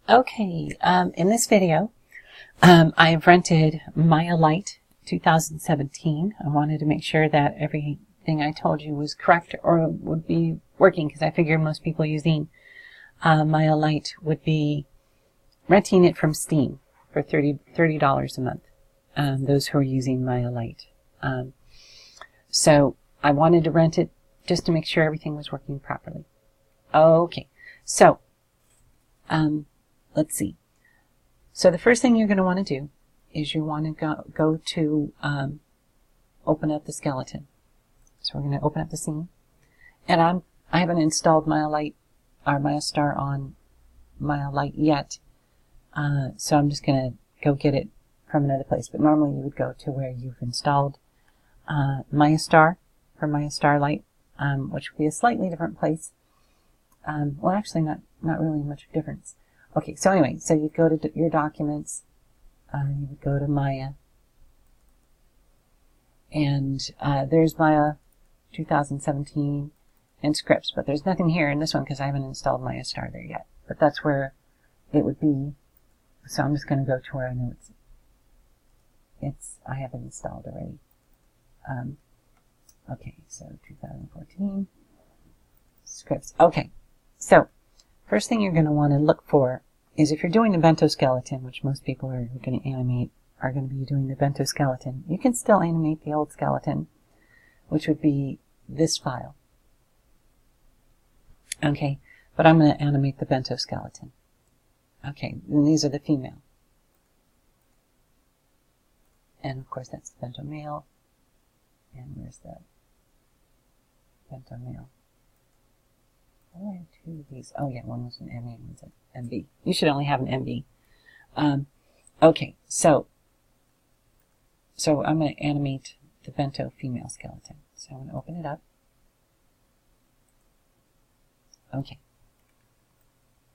Okay, in this video, I've rented Maya Lite 2017. I wanted to make sure that everything I told you was correct or would be working, because I figured most people using Maya Lite would be renting it from Steam for $30 a month, those who are using Maya Lite. So I wanted to rent it just to make sure everything was working properly. Okay, so let's see. So the first thing you're going to want to do is you want to go to open up the skeleton. So we're going to open up the scene, and I haven't installed Maya Lite or Maya Star on Maya Lite yet, so I'm just going to go get it from another place. But normally you would go to where you've installed Maya Star for Maya Starlight, which would be a slightly different place. Well, actually, not really much difference. Okay, so anyway, so you go to your documents, you would go to Maya, and there's Maya 2017 and scripts, but there's nothing here in this one because I haven't installed Maya Star there yet. But that's where it would be. So I'm just going to go to where I know I have it installed already. Okay, so 2014 scripts. Okay, so first thing you're going to want to look for is, if you're doing the bento skeleton, which most people are going to animate are going to be doing the bento skeleton, you can still animate the old skeleton, which would be this file. Okay, but I'm going to animate the bento skeleton. Okay, and these are the female. And of course that's the bento male. And where's the bento male? Oh, I have two of these. Oh yeah, one was an MA and one's an MB. You should only have an MB. Okay, so I'm going to animate the bento female skeleton. So I'm going to open it up. Okay.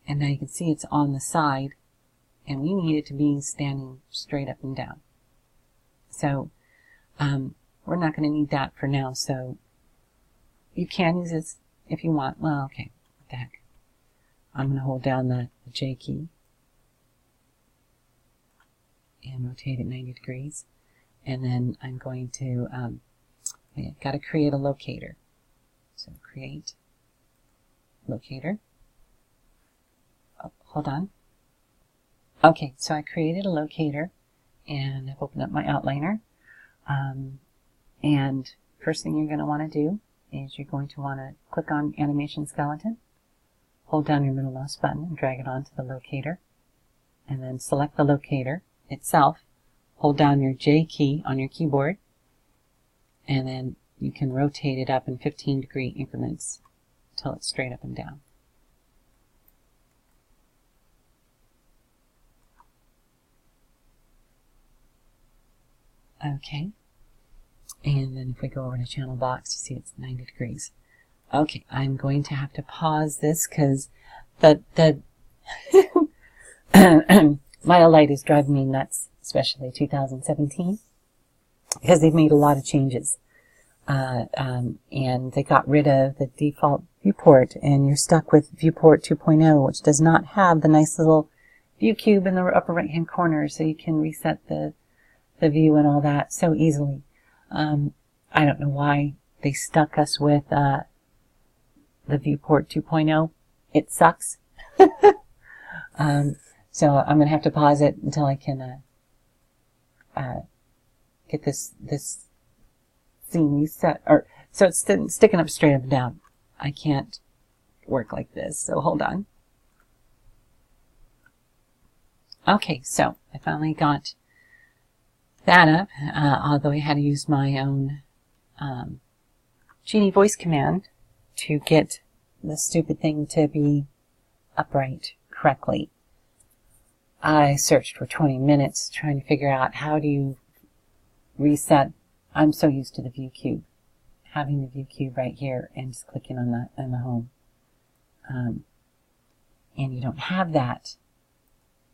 And now you can see it's on the side, and we need it to be standing straight up and down. So we're not going to need that for now, so you can use this if you want. Well, okay, what the heck. I'm going to hold down the J key and rotate it 90 degrees. And then I'm going to, I've got to create a locator. So create locator. Oh, hold on. Okay, so I created a locator, and I've opened up my outliner. And first thing you're going to want to do is you're going to want to click on Animation Skeleton, hold down your middle mouse button and drag it onto the locator, and then select the locator itself, hold down your J key on your keyboard, and then you can rotate it up in 15-degree increments until it's straight up and down. Okay. And then if we go over to channel box, you see it's 90 degrees. Okay, I'm going to have to pause this because the Maya Lite is driving me nuts, especially 2017, because they've made a lot of changes. And they got rid of the default viewport, and you're stuck with viewport 2.0, which does not have the nice little view cube in the upper right hand corner, so you can reset the view and all that so easily. I don't know why they stuck us with the viewport 2.0. It sucks. So I'm going to have to pause it until I can get this scene reset. So it's sticking up straight up and down. I can't work like this, so hold on. Okay, so I finally got that up, although I had to use my own Genie voice command to get the stupid thing to be upright correctly. I searched for 20 minutes trying to figure out how do you reset. I'm so used to the view cube, having the view cube right here and just clicking on that in the home. And you don't have that.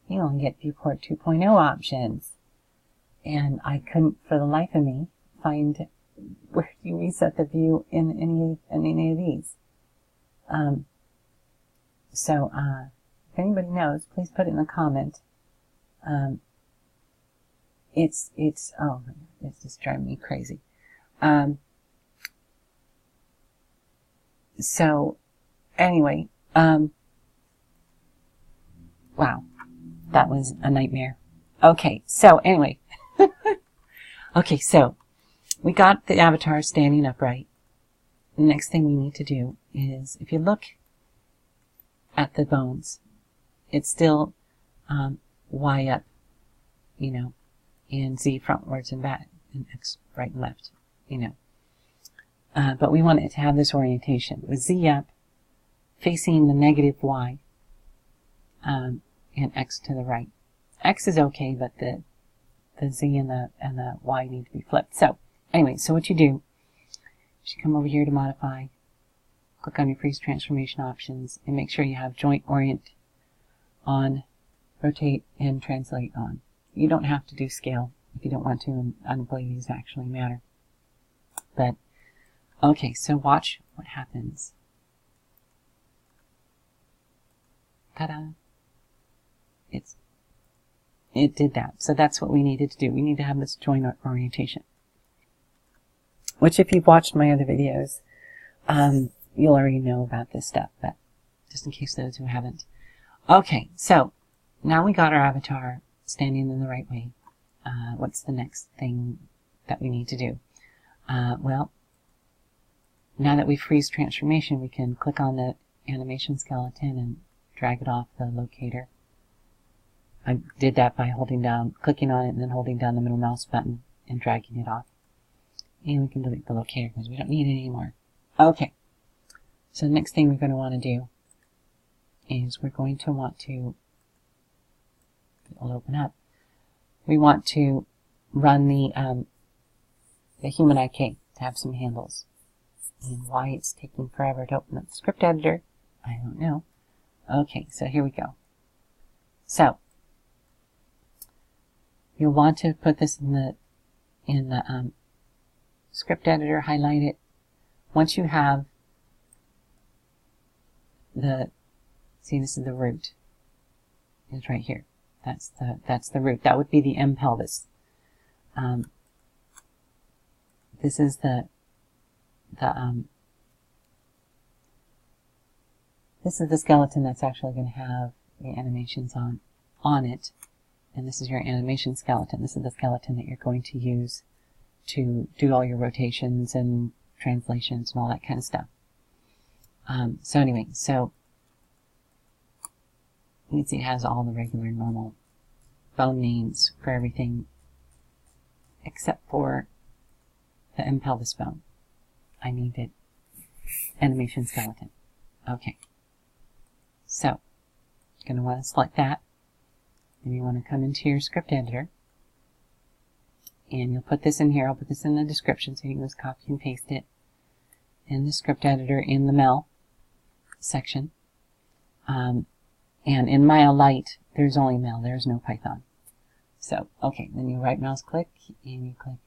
You only get viewport 2.0 options. And I couldn't, for the life of me, find where you reset the view in any of these. So If anybody knows, please put it in a comment. It's just driving me crazy. So anyway, wow, that was a nightmare. Okay, so anyway, okay, so we got the avatar standing upright. The next thing we need to do is, if you look at the bones, it's still Y up, you know, and Z frontwards and back, and X right and left, you know. But we want it to have this orientation with Z up, facing the negative Y, and X to the right. X is okay, but the Z and the Y need to be flipped. So anyway, so what you do is you come over here to modify, click on your freeze transformation options, and make sure you have joint orient on, rotate and translate on. You don't have to do scale if you don't want to, and I don't believe these actually matter. But okay, so watch what happens. Ta-da! It did that. So that's what we needed to do. We need to have this joint orientation. Which, if you've watched my other videos, you'll already know about this stuff, but just in case those who haven't. Okay, so now we got our avatar standing in the right way. What's the next thing that we need to do? Well, now that we freeze transformation, we can click on the animation skeleton and drag it off the locator. I did that by clicking on it and then holding down the middle mouse button and dragging it off. And we can delete the locator because we don't need it anymore. Okay, so the next thing we're going to want to do is we're going to want to, it'll open up, we want to run the human IK to have some handles. And why it's taking forever to open up the script editor, I don't know. Okay, so here we go. So you'll want to put this in the script editor, highlight it. Once you have see, this is the root. It's right here. That's the root. That would be the M pelvis. This is this is the skeleton that's actually going to have the animations on it. And this is your animation skeleton. This is the skeleton that you're going to use to do all your rotations and translations and all that kind of stuff. So anyway, so you can see it has all the regular normal bone names for everything except for the M pelvis bone. I needed animation skeleton. Okay. So, you're going to want to select that. And you want to come into your script editor. And you'll put this in here. I'll put this in the description so you can just copy and paste it in the script editor in the Mel section. And in Maya Lite, there's only Mel. There's no Python. So, okay. Then you right mouse click and you click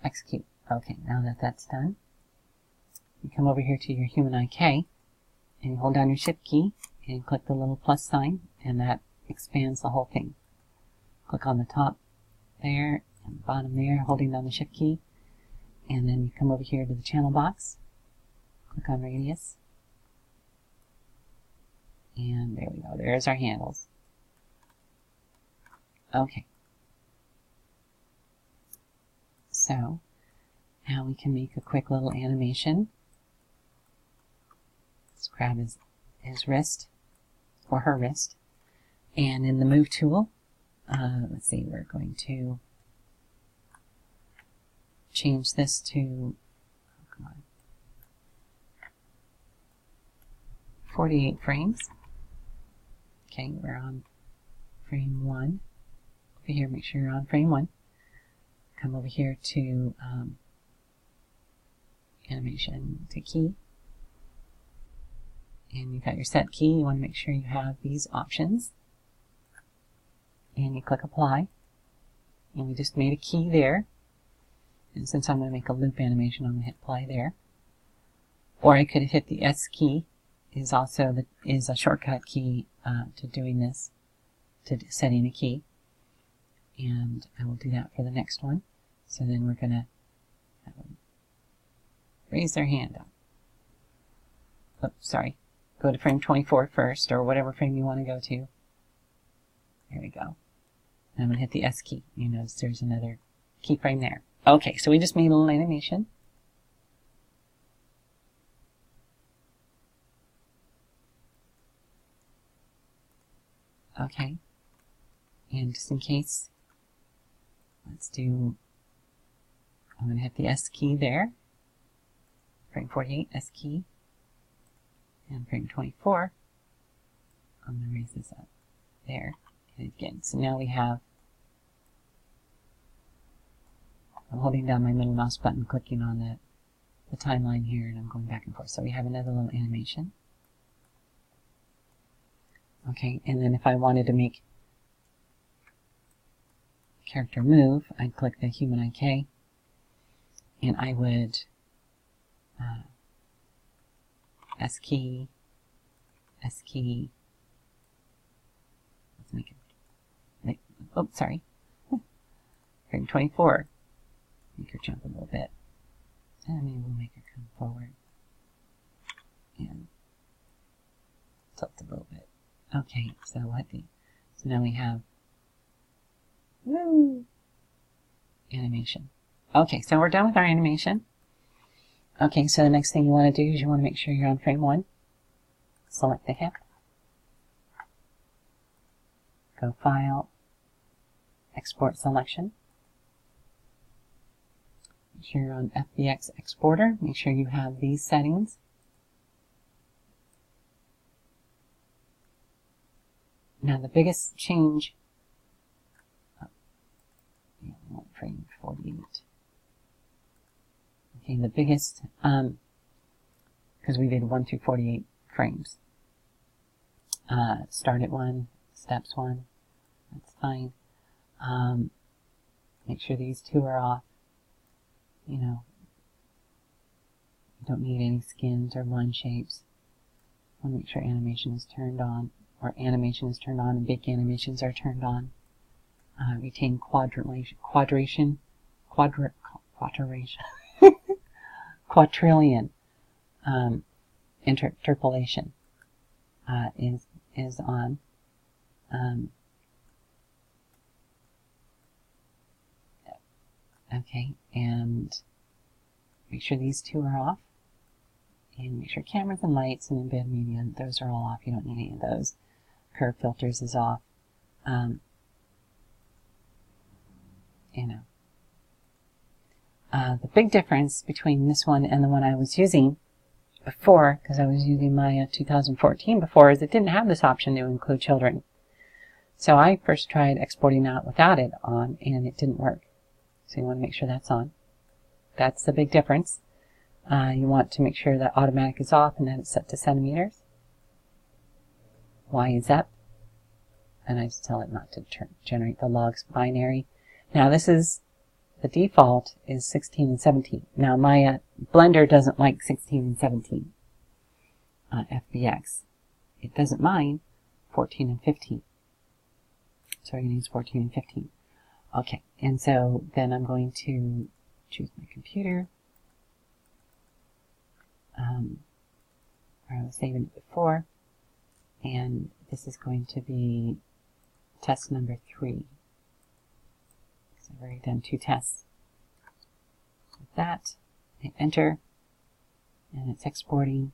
execute. Okay, now that that's done, you come over here to your human IK and you hold down your shift key and click the little plus sign, and that expands the whole thing. Click on the top there and the bottom there, holding down the shift key, and then you come over here to the channel box, click on radius, and there we go. There's our handles. Okay. So, now we can make a quick little animation. Let's grab his wrist, or her wrist. And in the Move tool, let's see, we're going to change this to, oh, come on, 48 frames. Okay, we're on frame 1. Over here, make sure you're on frame 1. Come over here to animation to key, and you've got your set key. You want to make sure you have these options, and you click apply, and we just made a key there. And since I'm going to make a loop animation, I'm going to hit apply there. Or I could hit the S key, is also is a shortcut key to doing this, to setting a key. And I will do that for the next one. So then we're going to have them raise their hand up. Oops, sorry. Go to frame 24 first, or whatever frame you want to go to. There we go. And I'm going to hit the S key. You notice there's another keyframe there. Okay, so we just made a little animation. Okay, and just in case, let's do, I'm going to hit the S key there, frame 48, S key, and frame 24, I'm going to raise this up, there, and again, so now we have, I'm holding down my middle mouse button, clicking on the timeline here, and I'm going back and forth, so we have another little animation. Okay, and then if I wanted to make character move, I'd click the human IK, and I would S key, let's make it, oh, sorry, frame 24, make her jump a little bit, and maybe we'll make her come forward, and tilt a little bit. Okay, so so now we have animation. Okay, so we're done with our animation. Okay, so the next thing you want to do is you want to make sure you're on frame 1. Select the hip. Go File, Export Selection. Make sure you're on FBX Exporter. Make sure you have these settings. Now the biggest change, frame 48. Okay, the biggest, because we did 1 through 48 frames. Start at 1, steps 1, that's fine. Make sure these 2 are off. You know, you don't need any skins or line shapes. I want to make sure animation is turned on. Or animation is turned on and big animations are turned on. Retain quadrillion interpolation is on. Okay, and make sure these 2 are off. And make sure cameras and lights and embed media, those are all off. You don't need any of those. Curve filters is off. The big difference between this one and the one I was using before, because I was using my 2014 before, is it didn't have this option to include children. So I first tried exporting out without it on, and it didn't work. So you want to make sure that's on. That's the big difference. You want to make sure that automatic is off and that it's set to centimeters. Y is up. And I just tell it not to generate the logs binary. Now this is, the default is 16 and 17. Now my Blender doesn't like 16 and 17. FBX. It doesn't mind 14 and 15. So we're going to use 14 and 15. Okay, and so then I'm going to choose my computer. Where I was saving it before, and this is going to be test number 3. So I've already done 2 tests. With that, I enter, and it's exporting.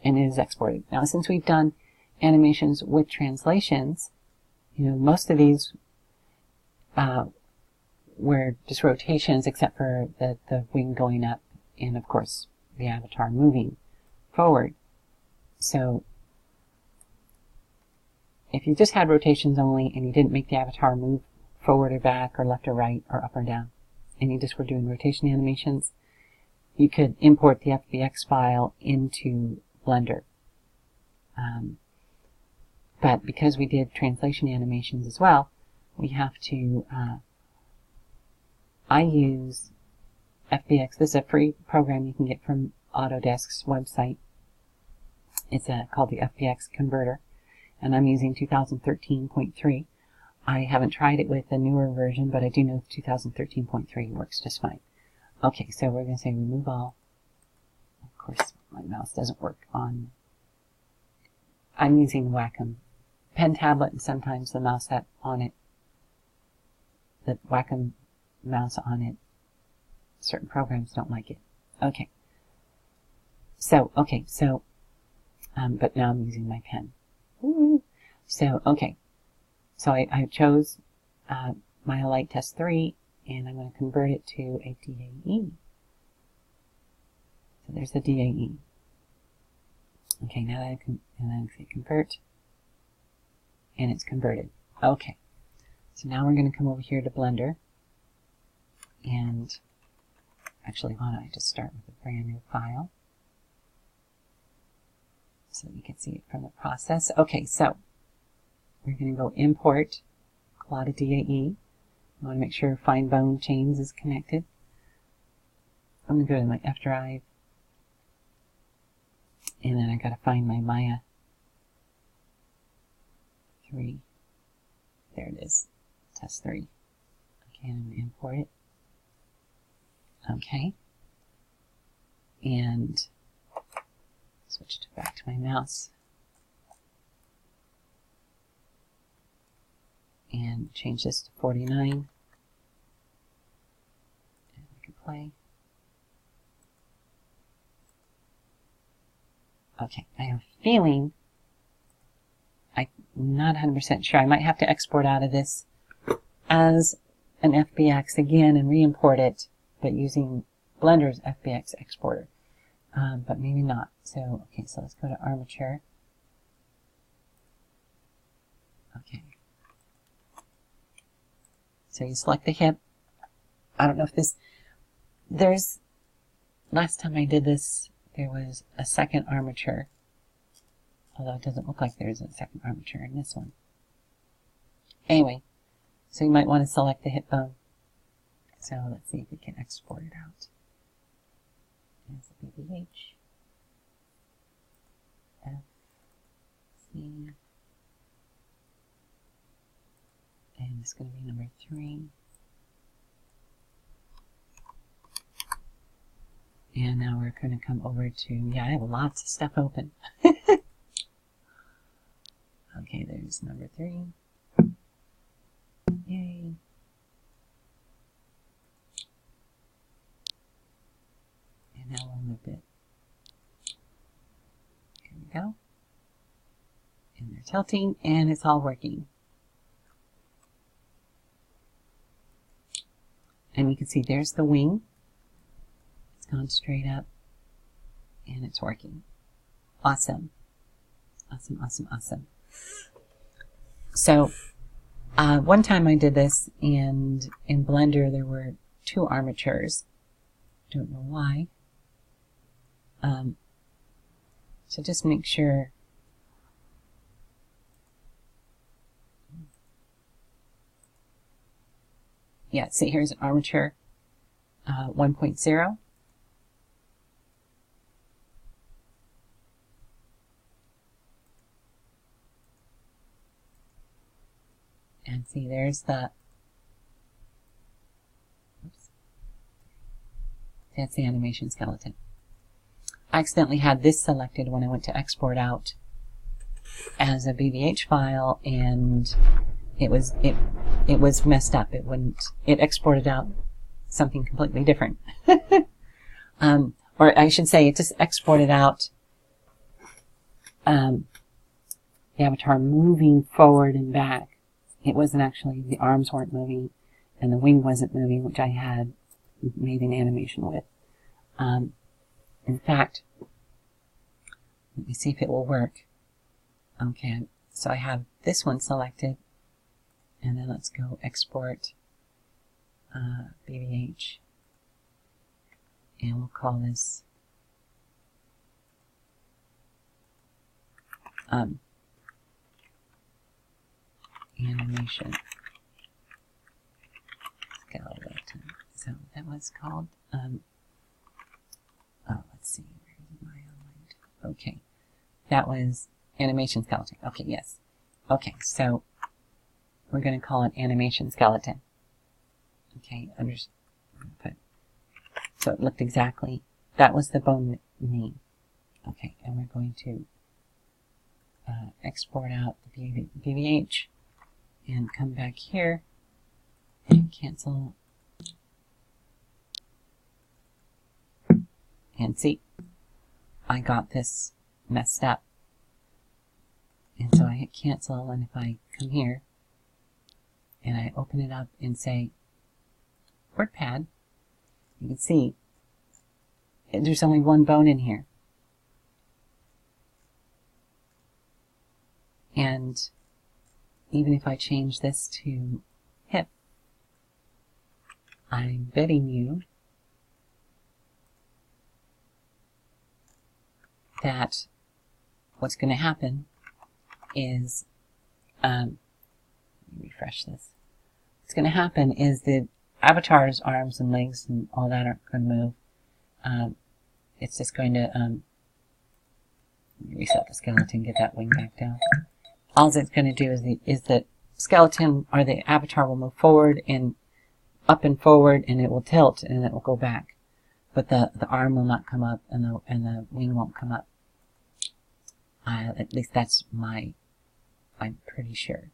And it is exported. Now, since we've done animations with translations, you know, most of these were just rotations, except for the wing going up and, of course, the avatar moving forward. So if you just had rotations only and you didn't make the avatar move forward or back or left or right or up or down, and you just were doing rotation animations, you could import the FBX file into Blender. But because we did translation animations as well, we have to I use FBX. This is a free program you can get from Autodesk's website. It's called the FBX Converter, and I'm using 2013.3. I haven't tried it with a newer version, but I do know 2013.3 works just fine. Okay, so we're going to say remove all. Of course, my mouse doesn't work on... I'm using Wacom pen tablet, and sometimes the mouse on it, the Wacom mouse on it, certain programs don't like it. Okay. So, but now I'm using my pen. Woo. So, okay. So I chose my Alight Test 3, and I'm going to convert it to a DAE. So there's the DAE. Okay, now that I can, and then say convert, and it's converted. Okay. So now we're going to come over here to Blender, and actually, why don't I just start with a brand new file so that you can see it from the process. Okay, so we're going to go import Collada DAE. You want to make sure Fine Bone Chains is connected. I'm going to go to my F drive, and then I got to find my Maya 3. There it is, Test 3. Okay, I'm going to import it. Okay, and switch back to my mouse and change this to 49, and we can play. Okay, I have a feeling, I'm not 100% sure, I might have to export out of this as an FBX again and re-import it, but using Blender's FBX exporter, but maybe not. So, okay, so let's go to armature. Okay. So you select the hip. I don't know if last time I did this, there was a second armature, although it doesn't look like there's a second armature in this one. Anyway, so you might want to select the hip bone. So let's see if we can export it out. There's the BBH. F, C. And it's going to be number 3. And now we're going to come over to, yeah, I have lots of stuff open. Okay, there's number 3. Yay. And now we'll move it. Here we go. And they're tilting, and it's all working. And you can see there's the wing. It's gone straight up, and it's working. Awesome. Awesome, awesome, awesome. So, one time I did this, and in Blender there were 2 armatures. Don't know why. So just make sure. Yeah, see, here's an armature 1.0. And see, there's the, oops, that's the animation skeleton. I accidentally had this selected when I went to export out as a BBH file, and it was messed up. It exported out something completely different. Or I should say, it just exported out the avatar moving forward and back. It wasn't actually, the arms weren't moving, and the wing wasn't moving, which I had made an animation with. In fact, let me see if it will work. Okay, so I have this one selected, and then let's go export BBH, and we'll call this animation So that was called, let's see, where is my online? Okay, that was animation skeleton. Okay, yes. Okay, so we're going to call it animation skeleton. Okay, so it looked exactly, that was the bone name. Okay, and we're going to export out the BVH and come back here and cancel. And see, I got this messed up. And so I hit cancel, and if I come here and I open it up and say WordPad, you can see there's only one bone in here. And even if I change this to hip, I'm betting you that what's going to happen is, let me refresh this. What's going to happen is the avatar's arms and legs and all that aren't going to move. It's just going to reset the skeleton, get that wing back down. All it's going to do is the skeleton or the avatar will move forward and up and forward, and it will tilt and it will go back. But the arm will not come up, and the wing won't come up. At least that's I'm pretty sure.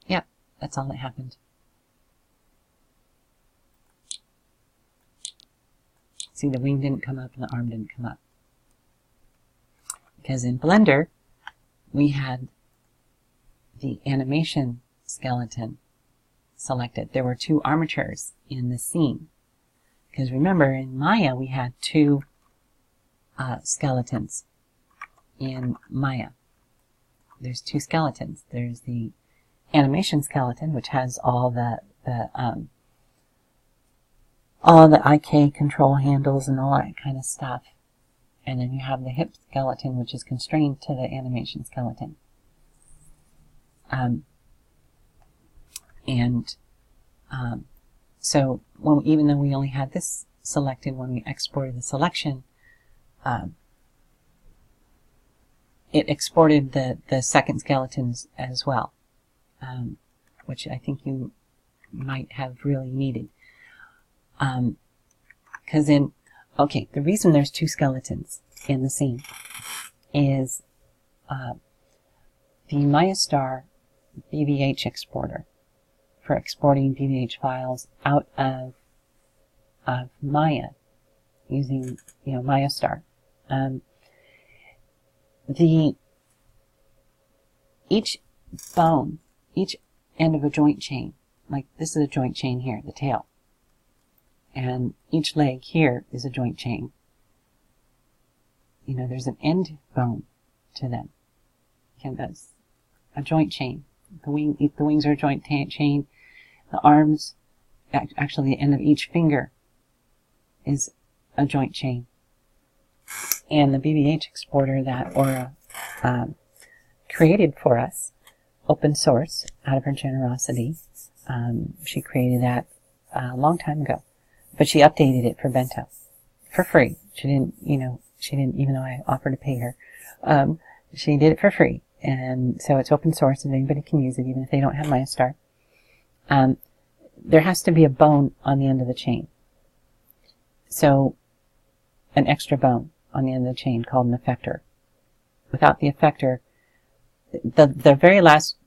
Yep, that's all that happened. See, the wing didn't come up and the arm didn't come up. Because in Blender, we had the animation skeleton selected. There were two armatures in the scene. Because remember, in Maya, we had two skeletons. In Maya, there's two skeletons. There's the animation skeleton, which has all the IK control handles and all that kind of stuff. And then you have the hip skeleton, which is constrained to the animation skeleton. So even though we only had this selected when we exported the selection, it exported the second skeletons as well, which I think you might have really needed. Because the reason there's two skeletons in the scene is the MayaStar BVH exporter for exporting BVH files out of Maya using MayaStar. Each bone, each end of a joint chain, like this is a joint chain here, the tail, and each leg here is a joint chain. There's an end bone to them. And that's a joint chain. The wings are a joint chain. The arms, actually the end of each finger is a joint chain. And the BVH exporter that Aura created for us, open source, out of her generosity, she created that a long time ago. But she updated it for Bento for free. She didn't, even though I offered to pay her, she did it for free. And so it's open source and anybody can use it even if they don't have MayaStar. There has to be a bone on the end of the chain. So an extra bone on the end of the chain called an effector. Without the effector, the very last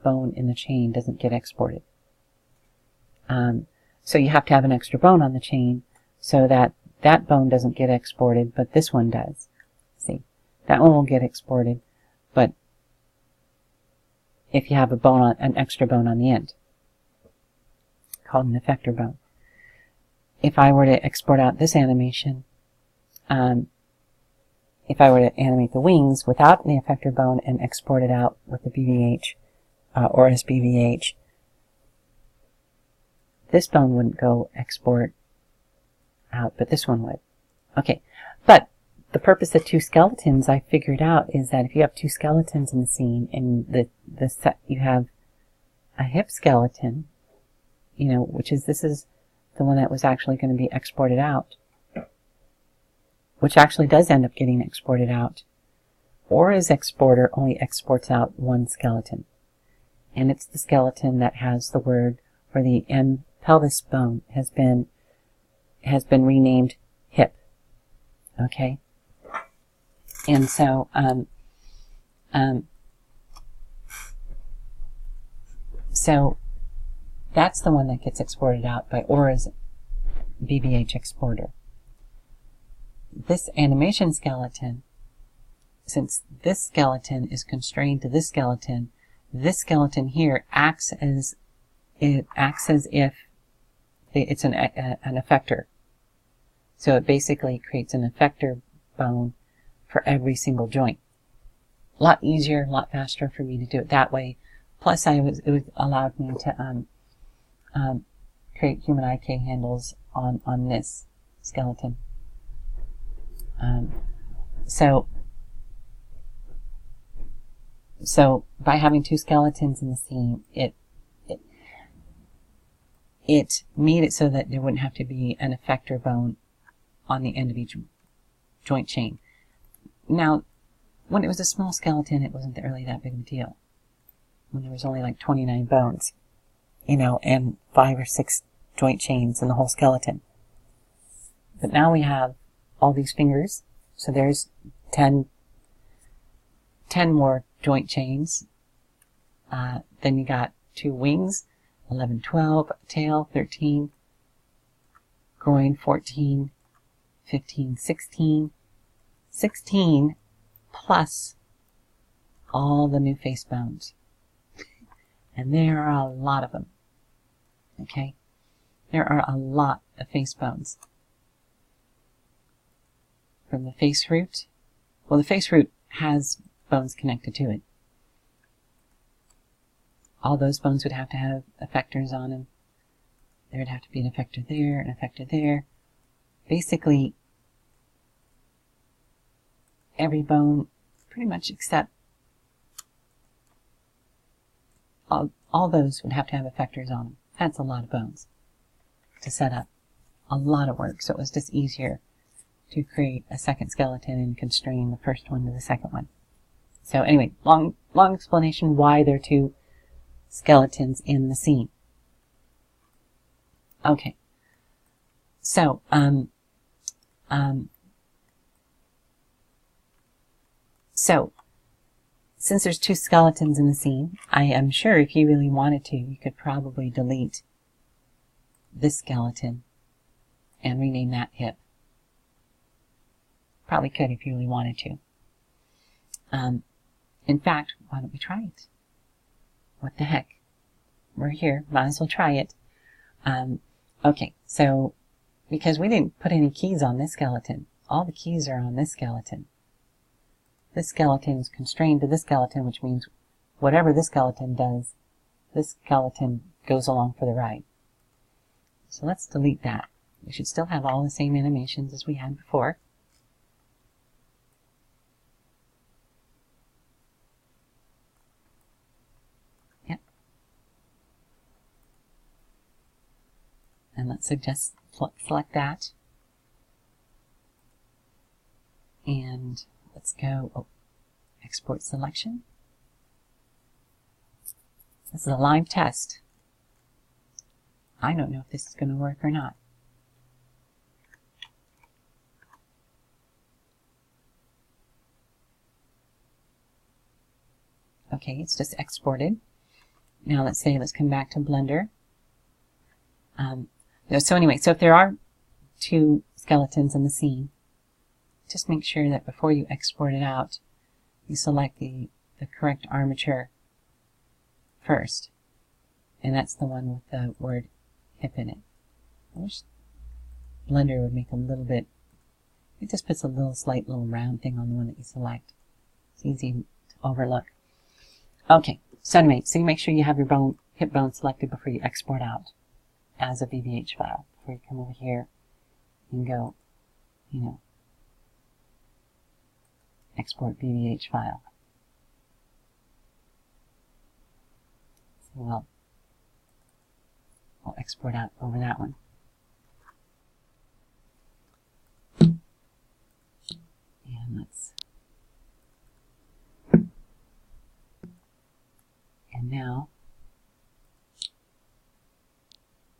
bone in the chain doesn't get exported. So you have to have an extra bone on the chain so that that bone doesn't get exported, but this one does. See, that one will get exported, but if you have an extra bone on the end, called an effector bone. If I were to export out this animation, if I were to animate the wings without the effector bone and export it out with the BVH, or as BVH, this bone wouldn't go export out, but this one would. Okay, but the purpose of two skeletons I figured out is that if you have two skeletons in the scene and the set you have a hip skeleton, you know, which is this is the one that was actually going to be exported out, which actually does end up getting exported out. Aura's exporter only exports out one skeleton, and it's the skeleton that has the word, or the M pelvis bone has been renamed hip. Okay, and so so that's the one that gets exported out by Aura's BBH exporter. This animation skeleton, since this skeleton is constrained to this skeleton here acts as if it's an effector. So it basically creates an effector bone for every single joint. A lot easier, a lot faster for me to do it that way. Plus, it allowed me to create human IK handles on this skeleton. So by having two skeletons in the scene, it made it so that there wouldn't have to be an effector bone on the end of each joint chain. Now, when it was a small skeleton, it wasn't really that big of a deal. When there was only like 29 bones, you know, and 5 or 6 joint chains in the whole skeleton. But now we have all these fingers, so there's 10 more joint chains. Then you got 2 wings, 11, 12, tail, 13, groin, 14, 15, 16, 16 plus all the new face bones. And there are a lot of them. Okay? There are a lot of face bones. From the face root. Well, the face root has bones connected to it. All those bones would have to have effectors on them. There would have to be an effector there, an effector there. Basically, every bone, pretty much except all those would have to have effectors on them. That's a lot of bones to set up. A lot of work. So it was just easier to create a second skeleton and constrain the first one to the second one. So anyway, long explanation why there are 2 skeletons in the scene. Okay. So, since there's 2 skeletons in the scene, I am sure if you really wanted to, you could probably delete this skeleton and rename that hip. Probably could if you really wanted to. In fact, why don't we try it? What the heck? We're here. Might as well try it. Okay, so because we didn't put any keys on this skeleton, all the keys are on this skeleton. This skeleton is constrained to this skeleton, which means whatever this skeleton does, this skeleton goes along for the ride. So let's delete that. We should still have all the same animations as we had before. Yep. And let's just select that. And let's go, export selection. This is a live test. I don't know if this is going to work or not. Okay, it's just exported. Now let's come back to Blender. So anyway, so if there are 2 skeletons in the scene, just make sure that before you export it out, you select the correct armature first. And that's the one with the word hip in it. I wish Blender would make a little bit, it just puts a slight little round thing on the one that you select. It's easy to overlook. Okay, so anyway, so you make sure you have your hip bone selected before you export out as a BBH file. Before you come over here and go, you know, export BBH file. So we'll export out over that one. And now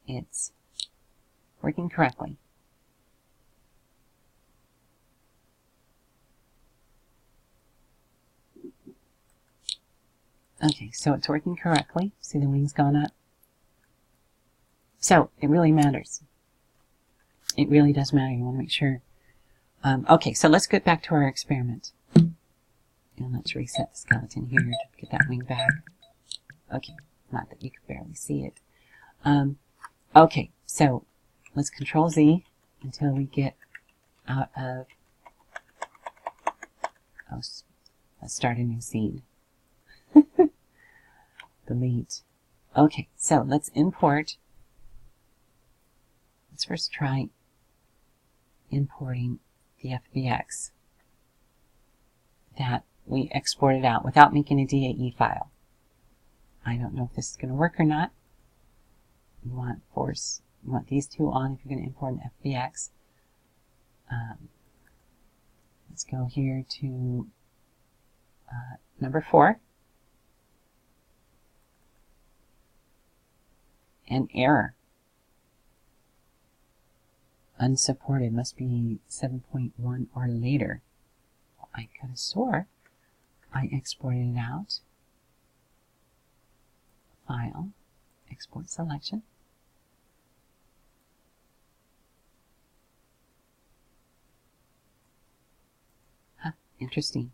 it's working correctly. Okay, so it's working correctly. See the wings gone up? So it really matters. It really does matter. You want to make sure. Okay, so let's get back to our experiment. And let's reset the skeleton here to get that wing back. Okay, not that you can barely see it. Okay, so let's Control Z until we get out of, let's start a new scene. Delete. Okay, so let's import. Let's first try importing the FBX that we exported out without making a DAE file. I don't know if this is going to work or not. You want these two on if you're going to import an FBX. Let's go here to number 4. And error. Unsupported, must be 7.1 or later. Well, I could have swore I exported it out. File, export selection. Huh, interesting.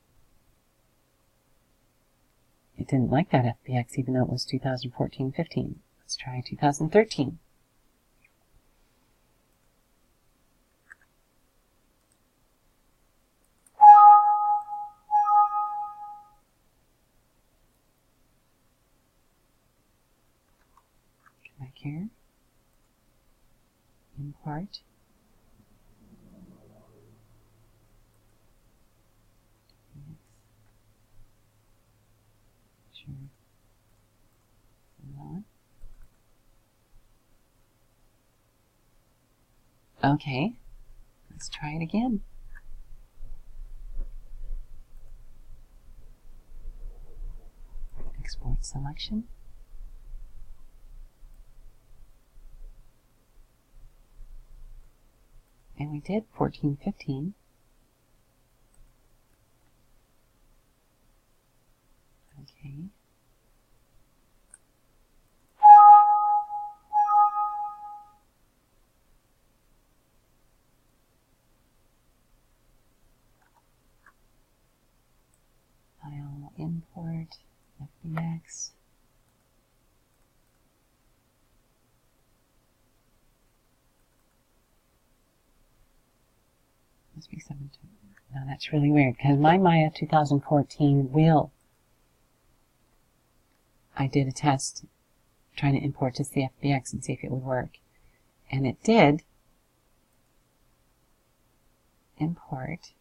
It didn't like that FBX even though it was 2014-15. Let's try 2013. Come back here. Import. Sure. Okay, let's try it again. Export selection. And we did 14-15. Okay. File, import, FBX. Must be 7. No, that's really weird because my Maya 2014 will. I did a test trying to import to the FBX and see if it would work. And it did import.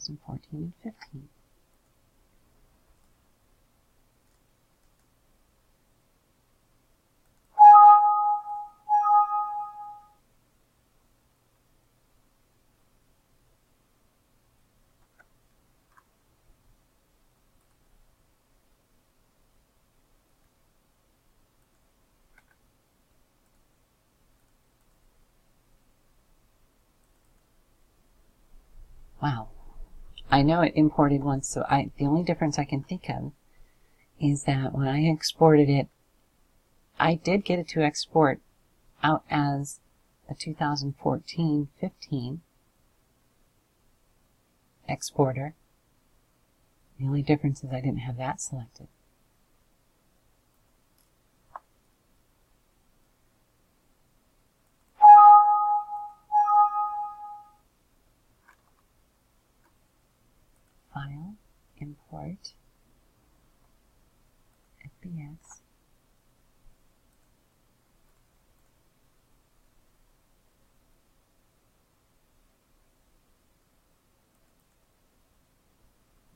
And 14 and 15. Wow. I know it imported once, so the only difference I can think of is that when I exported it, I did get it to export out as a 2014-15 exporter. The only difference is I didn't have that selected. Import FBX.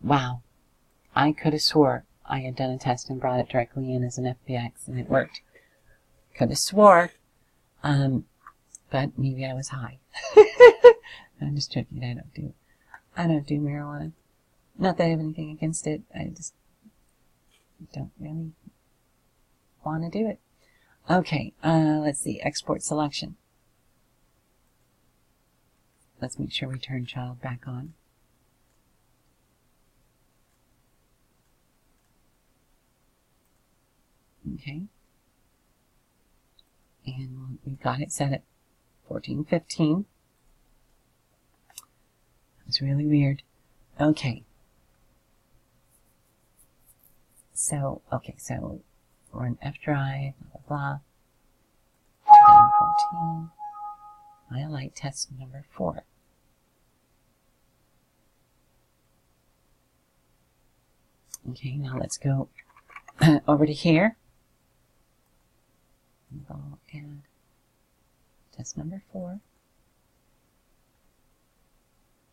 Wow, I could have swore I had done a test and brought it directly in as an FBX and it worked. Could have swore, but maybe I was high. I'm just joking. I don't do marijuana. Not that I have anything against it. I just don't really want to do it. Okay, let's see. Export selection. Let's make sure we turn child back on. Okay. And we've got it set at 1415. It's really weird. Okay. So run F drive, blah, blah, 2014. Highlight test number 4. Okay, now let's go over to here. I'll add test number 4.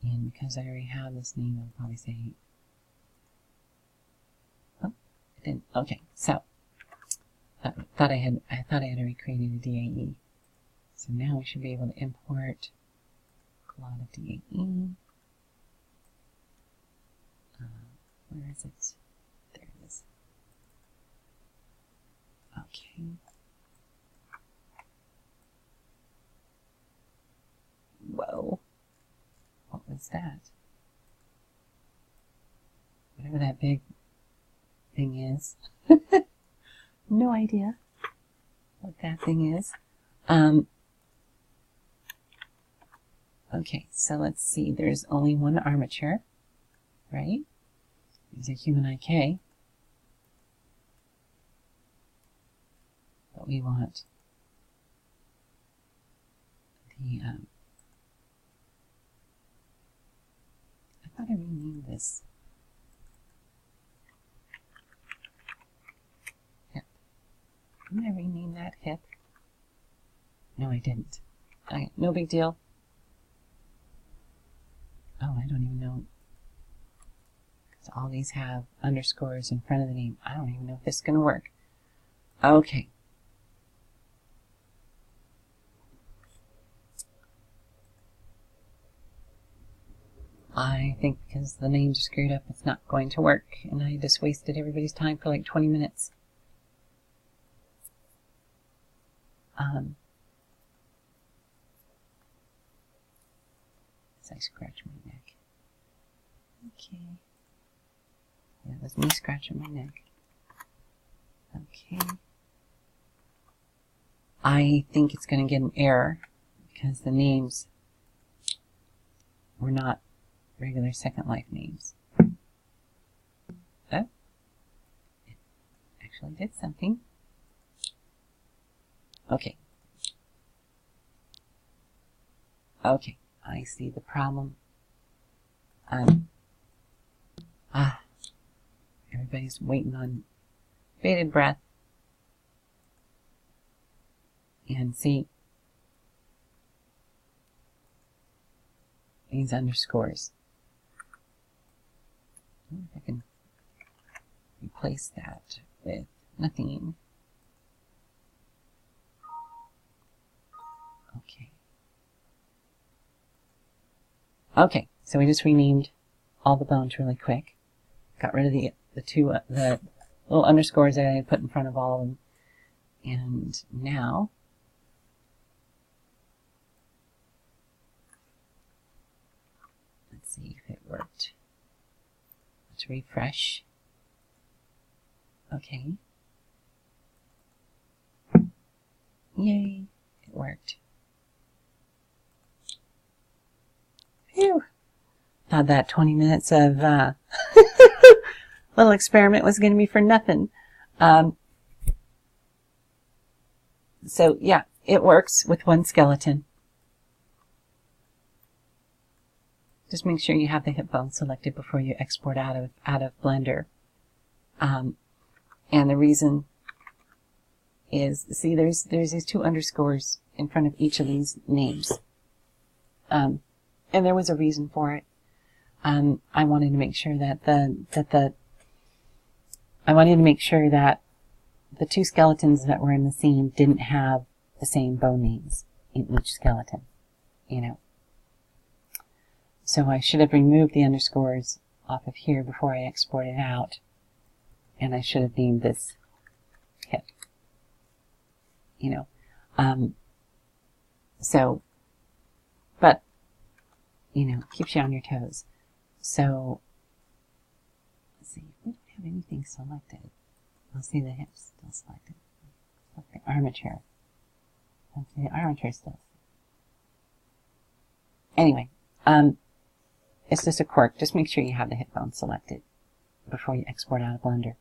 And because I already have this name, I'll probably say, oh, it didn't. Okay, so I thought I had already created a DAE. So now we should be able to import a lot of DAE. Where is it? There it is. Okay. Whoa. What was that? Whatever that big thing is. No idea what that thing is. Okay, so let's see. There's only one armature, right? There's a human IK. But we want the, I thought I renamed this. Hip. Didn't I rename that hip? No, I didn't. No big deal. Oh, I don't even know. Because all these have underscores in front of the name. I don't even know if this is going to work. Okay. I think because the names are screwed up, it's not going to work. And I just wasted everybody's time for like 20 minutes. As I scratch my neck. Okay. That was me scratching my neck. Okay. I think it's going to get an error because the names were not regular Second Life names. Oh, it actually did something. Okay. Okay, I see the problem. Everybody's waiting on bated breath. And see these underscores. I wonder if I can replace that with nothing. Okay. Okay, so we just renamed all the bones really quick. Got rid of the little underscores that I had put in front of all of them. And now let's see if it worked. Let's refresh. Okay. Yay, it worked. Phew. Thought that 20 minutes of little experiment was going to be for nothing. So yeah, it works with one skeleton. just make sure you have the hip bone selected before you export out of Blender. And the reason is, see, there's these 2 underscores in front of each of these names. And there was a reason for it. I wanted to make sure that the 2 skeletons that were in the scene didn't have the same bone names in each skeleton, you know. So I should have removed the underscores off of here before I exported out, and I should have named this hip, you know. So, but, you know, keeps you on your toes. So, let's see, we don't have anything selected. I'll see the hips still selected. The armature. The armature still. Anyway, it's just a quirk. Just make sure you have the hip bone selected before you export out of Blender.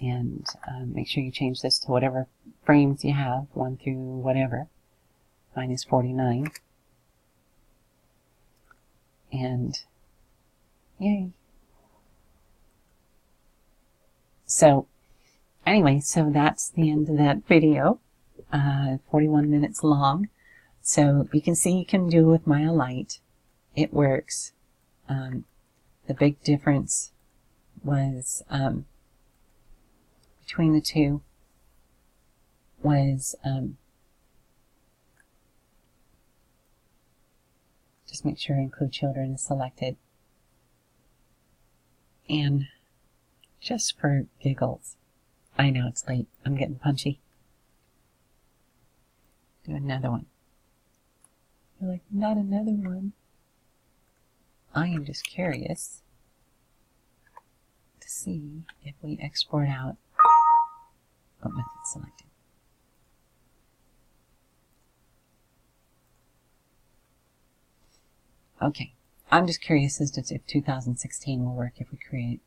And make sure you change this to whatever frames you have, 1 through whatever. Mine is 49. And yay. So anyway, so that's the end of that video. 41 minutes long. So you can see you can do with Maya Lite. It works. The big difference was between the two was just make sure include children is selected. And just for giggles, I know it's late, I'm getting punchy. Do another one. You're like, not another one. I am just curious to see if we export out what method selected. Okay, I'm just curious as to if 2016 will work if we create.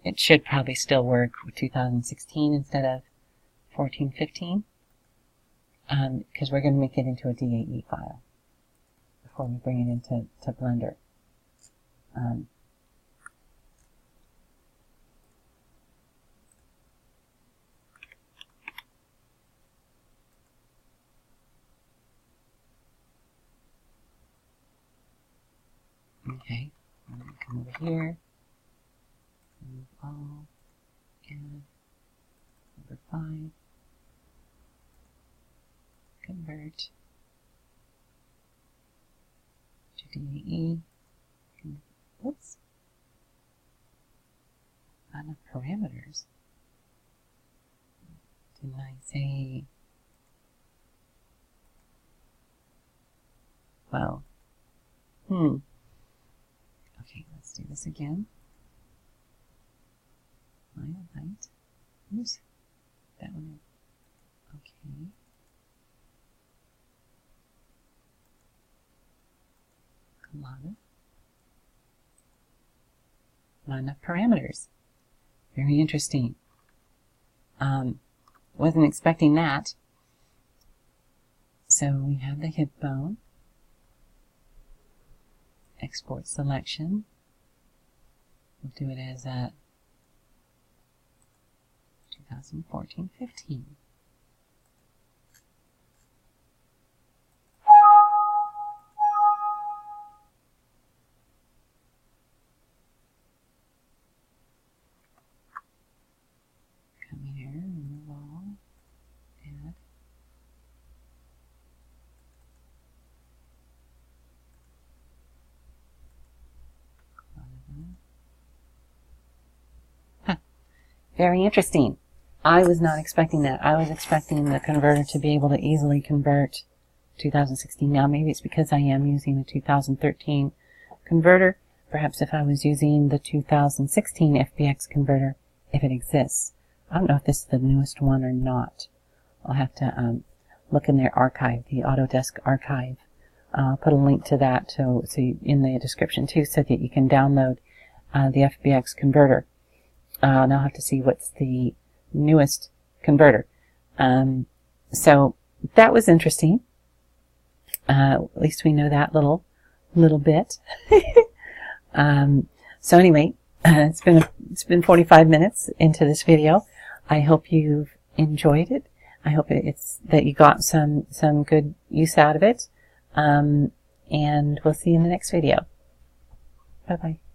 It should probably still work with 2016 instead of 14-15, because we're going to make it into a DAE file before we bring it into Blender. Okay, I'm going to come over here, move all, and number 5, convert to DAE. Whoops. Not enough parameters. Didn't I say? Well, okay, let's do this again. Maya Lite. Oops. That one. Okay. Colada. Not enough parameters. Very interesting. Wasn't expecting that. So we have the hip bone. Export selection. We'll do it as a 2014-15. Come here, remove all, add. Very interesting. I was not expecting that. I was expecting the converter to be able to easily convert 2016. Now maybe it's because I am using a 2013 converter. Perhaps if I was using the 2016 FBX converter, if it exists. I don't know if this is the newest one or not. I'll have to look in their archive, the Autodesk archive. I'll put a link to that in the description too, so that you can download the FBX converter. And I'll have to see what's the newest converter. So that was interesting. At least we know that little little bit. So anyway, it's been 45 minutes into this video. I hope you've enjoyed it. I hope that you got some good use out of it. And we'll see you in the next video. Bye bye.